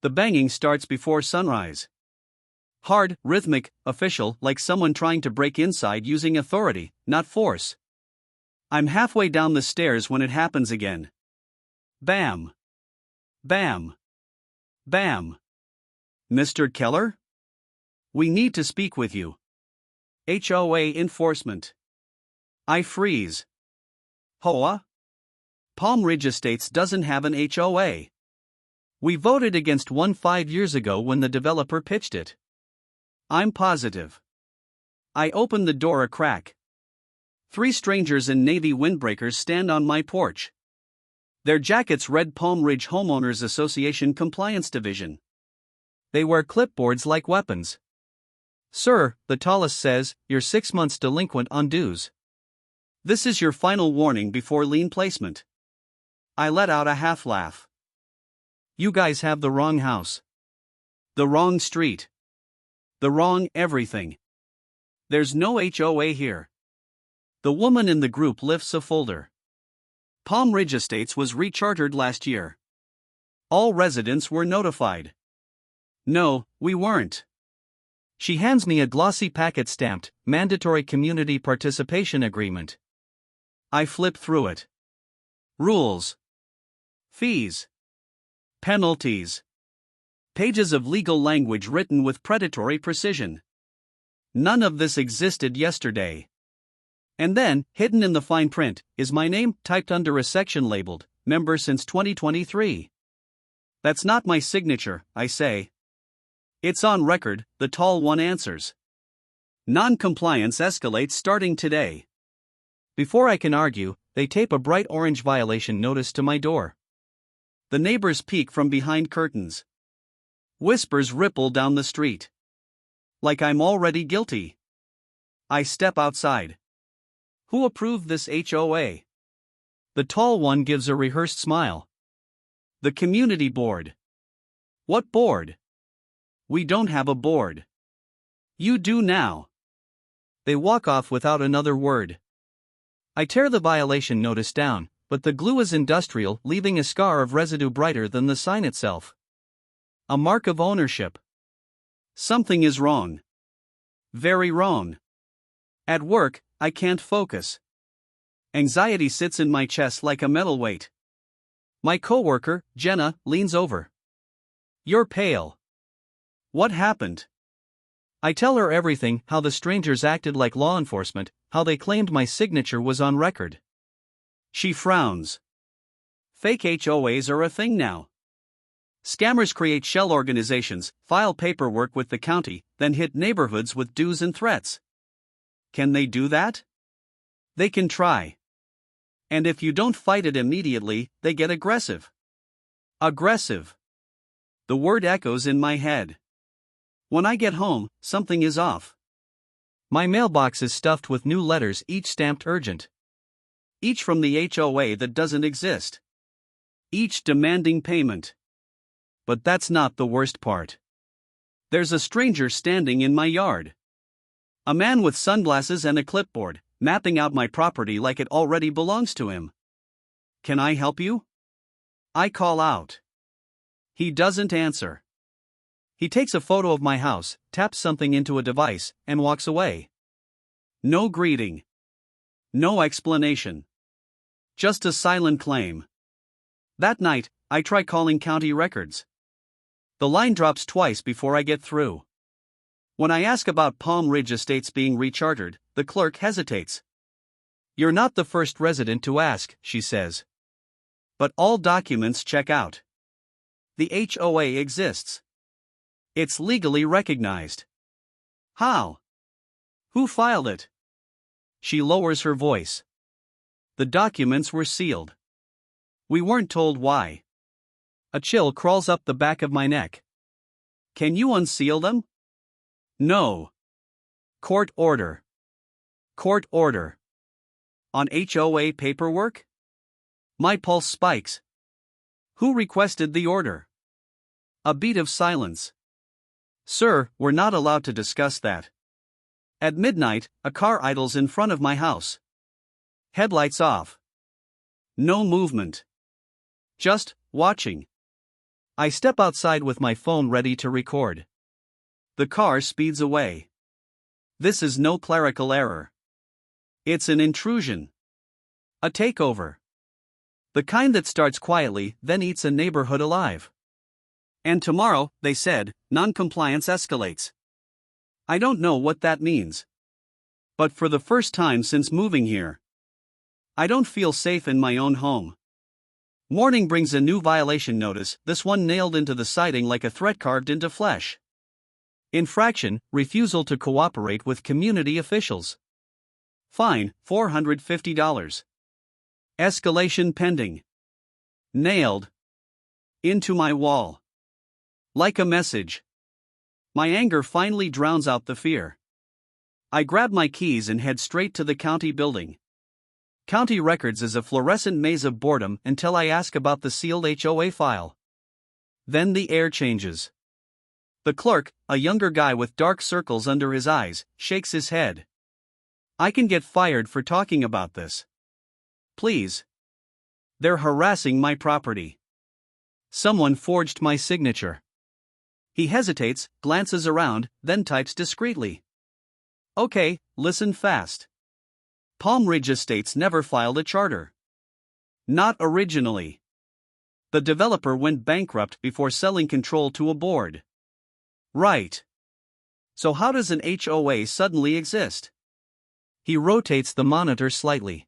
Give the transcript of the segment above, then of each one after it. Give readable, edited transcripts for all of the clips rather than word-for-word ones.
The banging starts before sunrise. Hard, rhythmic, official, like someone trying to break inside using authority, not force. I'm halfway down the stairs when it happens again. Bam. Bam. Bam. Mr. Keller? We need to speak with you. HOA enforcement. I freeze. HOA? Palm Ridge Estates doesn't have an HOA. We voted against one 5 years ago when the developer pitched it. I'm positive. I open the door a crack. 3 strangers in navy windbreakers stand on my porch. Their jackets read Palm Ridge Homeowners Association Compliance Division. They wear clipboards like weapons. Sir, the tallest says, you're 6 months delinquent on dues. This is your final warning before lien placement. I let out a half laugh. You guys have the wrong house. The wrong street. The wrong everything. There's no HOA here. The woman in the group lifts a folder. Palm Ridge Estates was rechartered last year. All residents were notified. No, we weren't. She hands me a glossy packet stamped, Mandatory Community Participation Agreement. I flip through it. Rules. Fees. Penalties. Pages of legal language written with predatory precision. None of this existed yesterday. And then, hidden in the fine print, is my name typed under a section labeled, Member since 2023. That's not my signature, I say. It's on record, the tall one answers. Non-compliance escalates starting today. Before I can argue, they tape a bright orange violation notice to my door. The neighbors peek from behind curtains. Whispers ripple down the street. Like I'm already guilty. I step outside. Who approved this HOA? The tall one gives a rehearsed smile. The community board. What board? We don't have a board. You do now. They walk off without another word. I tear the violation notice down, but the glue is industrial, leaving a scar of residue brighter than the sign itself. A mark of ownership. Something is wrong. Very wrong. At work, I can't focus. Anxiety sits in my chest like a metal weight. My coworker, Jenna, leans over. You're pale. What happened? I tell her everything, how the strangers acted like law enforcement, how they claimed my signature was on record. She frowns. Fake HOAs are a thing now. Scammers create shell organizations, file paperwork with the county, then hit neighborhoods with dues and threats. Can they do that? They can try. And if you don't fight it immediately, they get aggressive. Aggressive. The word echoes in my head. When I get home, something is off. My mailbox is stuffed with new letters, each stamped urgent. Each from the HOA that doesn't exist. Each demanding payment. But that's not the worst part. There's a stranger standing in my yard. A man with sunglasses and a clipboard, mapping out my property like it already belongs to him. Can I help you? I call out. He doesn't answer. He takes a photo of my house, taps something into a device, and walks away. No greeting. No explanation. Just a silent claim. That night, I try calling county records. The line drops twice before I get through. When I ask about Palm Ridge Estates being rechartered, the clerk hesitates. You're not the first resident to ask, she says. But all documents check out. The HOA exists. It's legally recognized. How? Who filed it? She lowers her voice. The documents were sealed. We weren't told why. A chill crawls up the back of my neck. Can you unseal them? No. Court order. Court order. On HOA paperwork? My pulse spikes. Who requested the order? A beat of silence. Sir, we're not allowed to discuss that. At midnight, a car idles in front of my house. Headlights off. No movement. Just watching. I step outside with my phone ready to record. The car speeds away. This is no clerical error. It's an intrusion. A takeover. The kind that starts quietly, then eats a neighborhood alive. And tomorrow, they said, non-compliance escalates. I don't know what that means. But for the first time since moving here, I don't feel safe in my own home. Morning brings a new violation notice, this one nailed into the siding like a threat carved into flesh. Infraction, refusal to cooperate with community officials. Fine, $450. Escalation pending. Nailed. Into my wall. Like a message. My anger finally drowns out the fear. I grab my keys and head straight to the county building. County records is a fluorescent maze of boredom until I ask about the sealed HOA file. Then the air changes. The clerk, a younger guy with dark circles under his eyes, shakes his head. I can get fired for talking about this. Please. They're harassing my property. Someone forged my signature. He hesitates, glances around, then types discreetly. Okay, listen fast. Palm Ridge Estates never filed a charter. Not originally. The developer went bankrupt before selling control to a board. Right. So how does an HOA suddenly exist? He rotates the monitor slightly.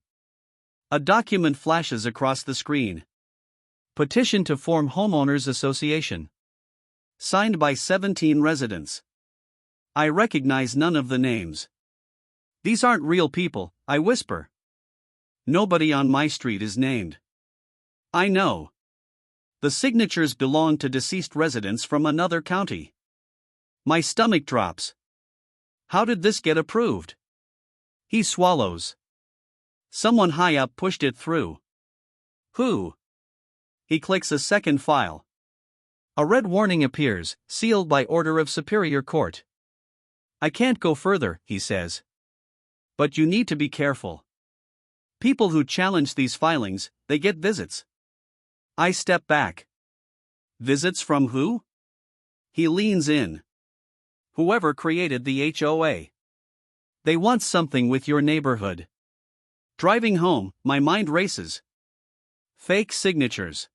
A document flashes across the screen. Petition to form homeowners association. Signed by 17 residents. I recognize none of the names. These aren't real people, I whisper. Nobody on my street is named. I know. The signatures belong to deceased residents from another county. My stomach drops. How did this get approved? He swallows. Someone high up pushed it through. Who? He clicks a second file. A red warning appears, sealed by order of Superior Court. I can't go further, he says. But you need to be careful. People who challenge these filings, they get visits. I step back. Visits from who? He leans in. Whoever created the HOA. They want something with your neighborhood. Driving home, my mind races. Fake signatures.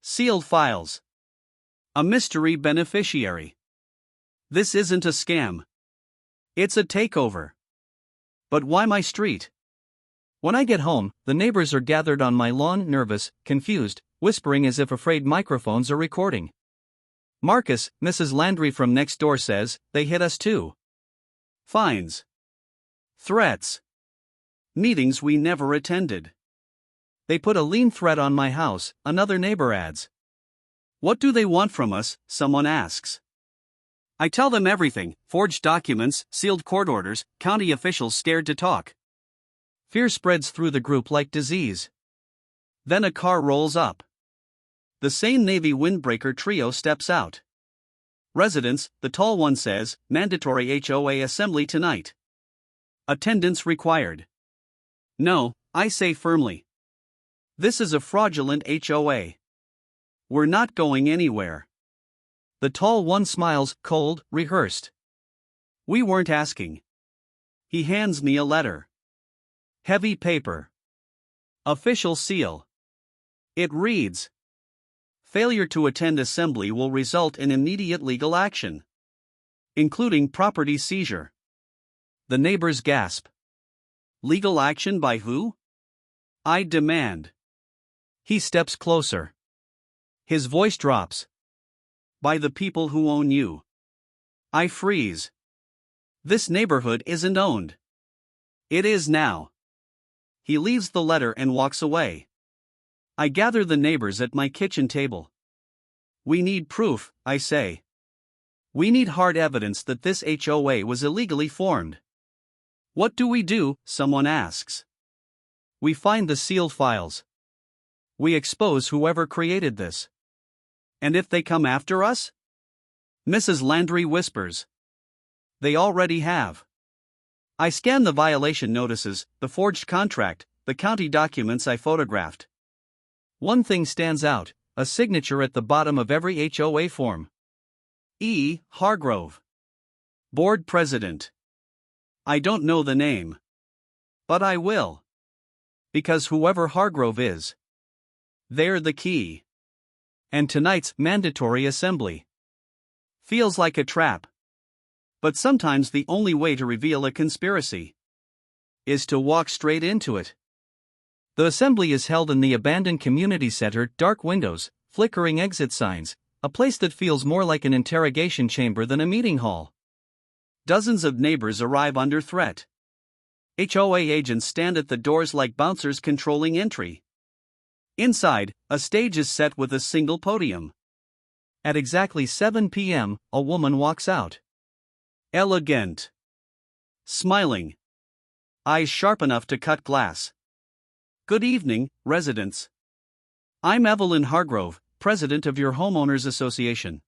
Sealed files. A mystery beneficiary. This isn't a scam. It's a takeover. But why my street? When I get home, the neighbors are gathered on my lawn, nervous, confused, whispering as if afraid microphones are recording. Marcus, Mrs. Landry from next door says, they hit us too. Fines. Threats. Meetings we never attended. They put a lien threat on my house, another neighbor adds. What do they want from us? Someone asks. I tell them everything, forged documents, sealed court orders, county officials scared to talk. Fear spreads through the group like disease. Then a car rolls up. The same Navy windbreaker trio steps out. Residents, the tall one says, mandatory HOA assembly tonight. Attendance required. No, I say firmly. This is a fraudulent HOA. We're not going anywhere. The tall one smiles, cold, rehearsed. We weren't asking. He hands me a letter. Heavy paper. Official seal. It reads: failure to attend assembly will result in immediate legal action, including property seizure. The neighbors gasp. Legal action by who? I demand. He steps closer. His voice drops. By the people who own you. I freeze. This neighborhood isn't owned. It is now. He leaves the letter and walks away. I gather the neighbors at my kitchen table. We need proof, I say. We need hard evidence that this HOA was illegally formed. What do we do? Someone asks. We find the sealed files. We expose whoever created this. And if they come after us? Mrs. Landry whispers. They already have. I scan the violation notices, the forged contract, the county documents I photographed. One thing stands out: a signature at the bottom of every HOA form. E. Hargrove. Board President. I don't know the name. But I will. Because whoever Hargrove is, they're the key. And tonight's mandatory assembly feels like a trap. But sometimes the only way to reveal a conspiracy is to walk straight into it. The assembly is held in the abandoned community center, dark windows, flickering exit signs, a place that feels more like an interrogation chamber than a meeting hall. Dozens of neighbors arrive under threat. HOA agents stand at the doors like bouncers controlling entry. Inside, a stage is set with a single podium. At exactly 7 p.m., a woman walks out. Elegant. Smiling. Eyes sharp enough to cut glass. Good evening, residents. I'm Evelyn Hargrove, president of your homeowners association.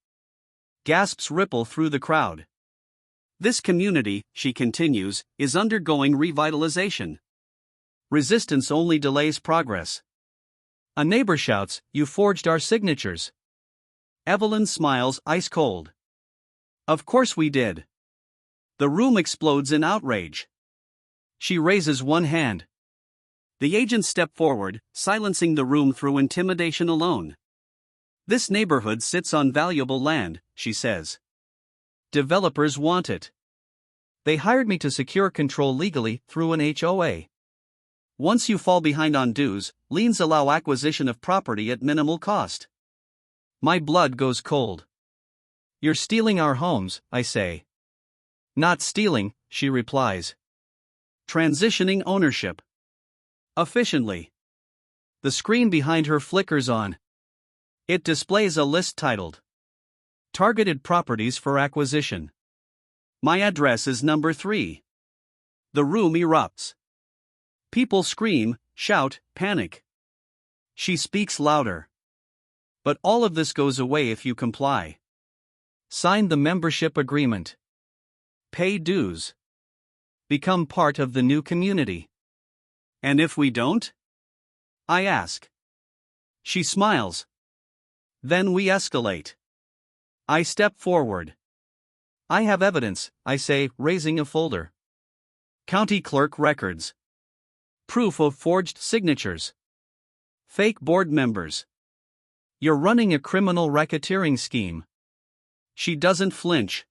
Gasps ripple through the crowd. This community, she continues, is undergoing revitalization. Resistance only delays progress. A neighbor shouts, "You forged our signatures." Evelyn smiles, ice cold. Of course we did. The room explodes in outrage. She raises one hand. The agents step forward, silencing the room through intimidation alone. This neighborhood sits on valuable land, she says. Developers want it. They hired me to secure control legally through an HOA. Once you fall behind on dues, liens allow acquisition of property at minimal cost. My blood goes cold. You're stealing our homes, I say. Not stealing, she replies. Transitioning ownership. Efficiently. The screen behind her flickers on. It displays a list titled Targeted Properties for Acquisition. My address is number 3. The room erupts. People scream, shout, panic. She speaks louder. But all of this goes away if you comply. Sign the membership agreement. Pay dues. Become part of the new community. And if we don't? I ask. She smiles. Then we escalate. I step forward. I have evidence, I say, raising a folder. County clerk records. Proof of forged signatures. Fake board members. You're running a criminal racketeering scheme. She doesn't flinch.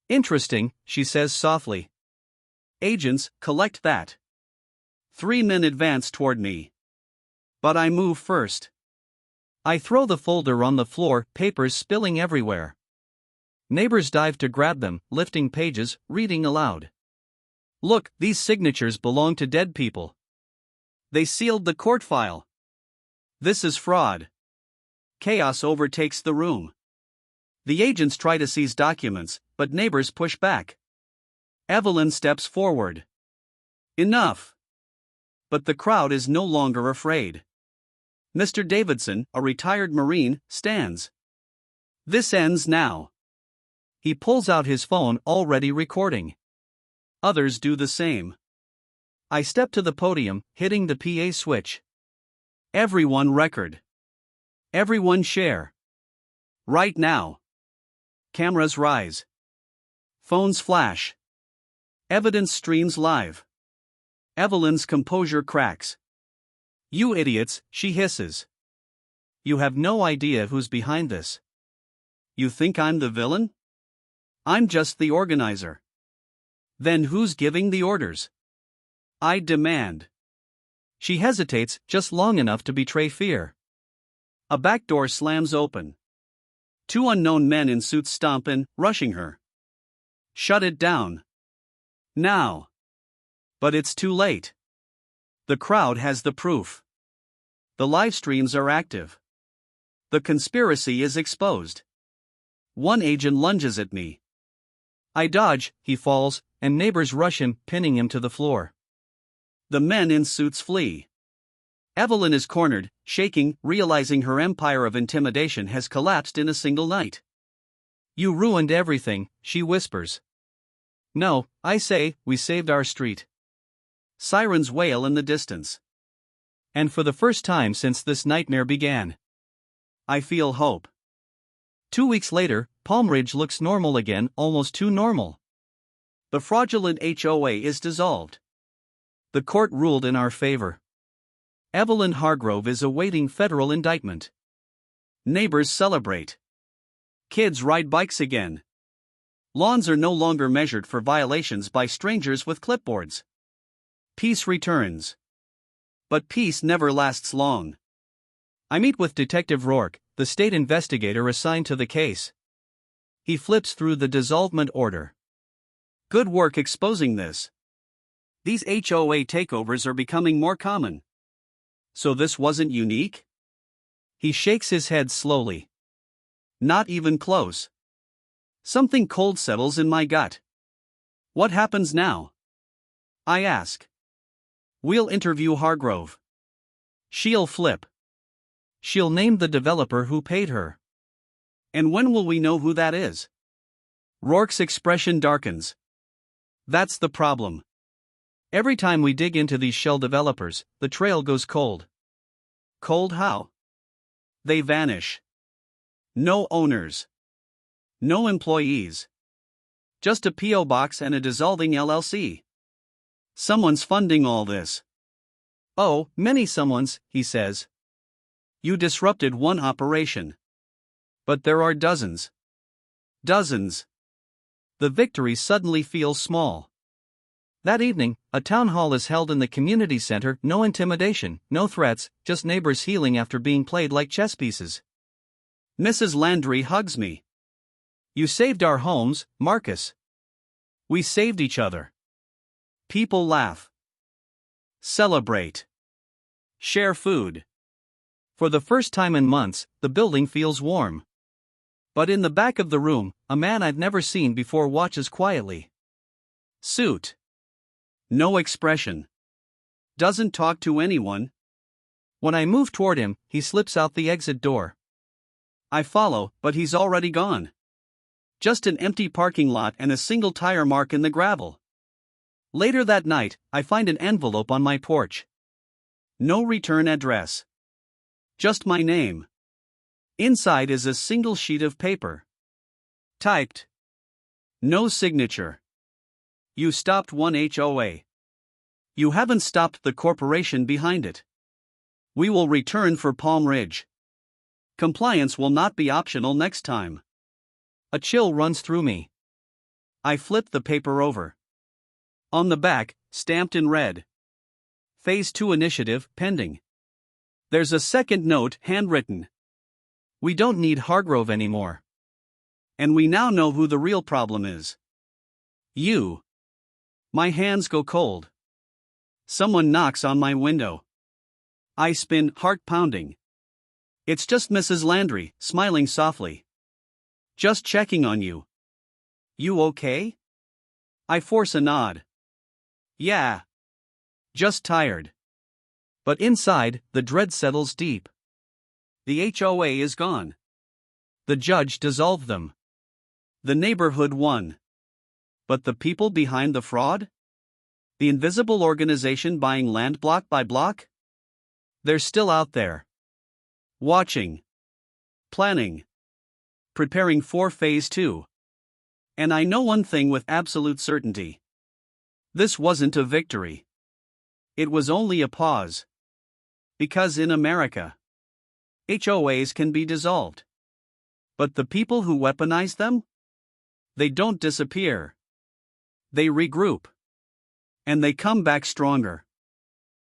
Interesting, she says softly. Agents, collect that. 3 men advance toward me. But I move first. I throw the folder on the floor, papers spilling everywhere. Neighbors dive to grab them, lifting pages, reading aloud. Look, these signatures belong to dead people. They sealed the court file. This is fraud. Chaos overtakes the room. The agents try to seize documents, but neighbors push back. Evelyn steps forward. Enough. But the crowd is no longer afraid. Mr. Davidson, a retired Marine, stands. This ends now. He pulls out his phone, already recording. Others do the same. I step to the podium, hitting the PA switch. Everyone record. Everyone share. Right now. Cameras rise. Phones flash. Evidence streams live. Evelyn's composure cracks. You idiots, she hisses. You have no idea who's behind this. You think I'm the villain? I'm just the organizer. Then who's giving the orders? I demand. She hesitates just long enough to betray fear. A back door slams open. 2 unknown men in suits stomp in, rushing her. Shut it down. Now. But it's too late. The crowd has the proof. The live streams are active. The conspiracy is exposed. One agent lunges at me. I dodge, he falls, and neighbors rush him, pinning him to the floor. The men in suits flee. Evelyn is cornered, shaking, realizing her empire of intimidation has collapsed in a single night. You ruined everything, she whispers. No, I say, we saved our street. Sirens wail in the distance. And for the first time since this nightmare began, I feel hope. 2 weeks later, Palm Ridge looks normal again, almost too normal. The fraudulent HOA is dissolved. The court ruled in our favor. Evelyn Hargrove is awaiting federal indictment. Neighbors celebrate. Kids ride bikes again. Lawns are no longer measured for violations by strangers with clipboards. Peace returns. But peace never lasts long. I meet with Detective Rourke, the state investigator assigned to the case. He flips through the dissolvement order. Good work exposing this. These HOA takeovers are becoming more common. So this wasn't unique? He shakes his head slowly. Not even close. Something cold settles in my gut. What happens now? I ask. We'll interview Hargrove. She'll flip. She'll name the developer who paid her. And when will we know who that is? Rourke's expression darkens. That's the problem. Every time we dig into these shell developers, the trail goes cold. Cold how? They vanish. No owners. No employees. Just a P.O. box and a dissolving LLC. Someone's funding all this. Oh, many someones, he says. You disrupted one operation. But there are dozens. Dozens. The victory suddenly feels small. That evening, a town hall is held in the community center, no intimidation, no threats, just neighbors healing after being played like chess pieces. Mrs. Landry hugs me. You saved our homes, Marcus. We saved each other. People laugh. Celebrate. Share food. For the first time in months, the building feels warm. But in the back of the room, a man I've never seen before watches quietly. Suit. No expression. Doesn't talk to anyone. When I move toward him, he slips out the exit door. I follow, but he's already gone. Just an empty parking lot and a single tire mark in the gravel. Later that night, I find an envelope on my porch. No return address. Just my name. Inside is a single sheet of paper. Typed. No signature. You stopped one HOA. You haven't stopped the corporation behind it. We will return for Palm Ridge. Compliance will not be optional next time. A chill runs through me. I flip the paper over. On the back, stamped in red. Phase 2 initiative pending. There's a second note handwritten. We don't need Hargrove anymore. And we now know who the real problem is. You. My hands go cold. Someone knocks on my window. I spin, heart pounding. It's just Mrs. Landry, smiling softly. Just checking on you. You okay? I force a nod. Yeah. Just tired. But inside, the dread settles deep. The HOA is gone. The judge dissolved them. The neighborhood won. But the people behind the fraud? The invisible organization buying land block by block? They're still out there. Watching. Planning. Preparing for Phase 2. And I know one thing with absolute certainty. This wasn't a victory. It was only a pause. Because in America, HOAs can be dissolved. But the people who weaponize them? They don't disappear. They regroup. And they come back stronger.